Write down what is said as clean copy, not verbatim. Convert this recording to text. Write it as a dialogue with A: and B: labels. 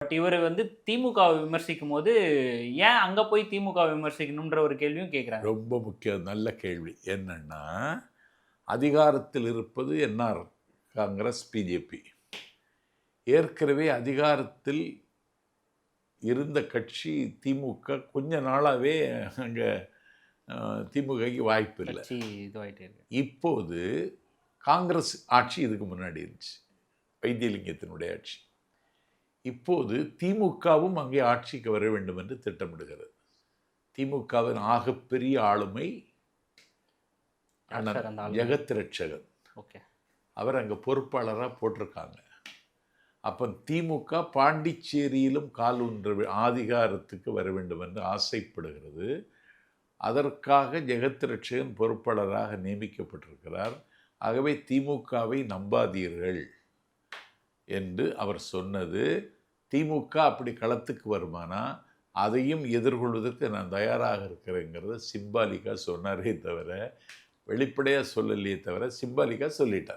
A: But இவரு திமுகவை விமர்சிக்கும்போது, ஏன் அங்க போய் திமுகவை விமர்சிக்கணும்ன்ற ஒரு கேள்வியும் கேட்கிறாங்க.
B: ரொம்ப முக்கியம். நல்ல கேள்வி. என்னன்னா, அதிகாரத்தில் இருப்பது என்ஆர் காங்கிரஸ், பிஜேபி. ஏற்கனவே அதிகாரத்தில் இருந்த கட்சி திமுக. கொஞ்ச நாளாவே அங்க திமுகக்கு வாய்ப்பு இல்ல.
A: கட்சி இதுவாயிட்டே இருக்கு.
B: இப்போது காங்கிரஸ் ஆட்சி இதுக்கு முன்னாடி இருந்துச்சு. வைத்தியலிங்கத்தினுடைய ஆட்சி. இப்போது திமுகவும் அங்கே ஆட்சிக்கு வர வேண்டும் என்று திட்டமிடுகிறது. திமுகவின் ஆகப்பெரிய ஆளுமை ஜெகத் ரட்சகன். அவர் அங்கே பொறுப்பாளராக போட்டிருக்காங்க. அப்போ திமுக பாண்டிச்சேரியிலும் கால் ஊன்ற அதிகாரத்துக்கு வர வேண்டும் என்று ஆசைப்படுகிறது. அதற்காக ஜெகத் ரட்சகன் பொறுப்பாளராக நியமிக்கப்பட்டிருக்கிறார். ஆகவே திமுகவை நம்பாதீர்கள் என்று அவர் சொன்னது. திமுக அப்படி களத்துக்கு வருமானா அதையும் எதிர்கொள்வதற்கு நான் தயாராக இருக்கிறேங்கிறத சிம்பாலிக்காக சொன்னாரே தவிர வெளிப்படையாக சொல்லலையே தவிர சிம்பாலிக்காக சொல்லிட்டார்.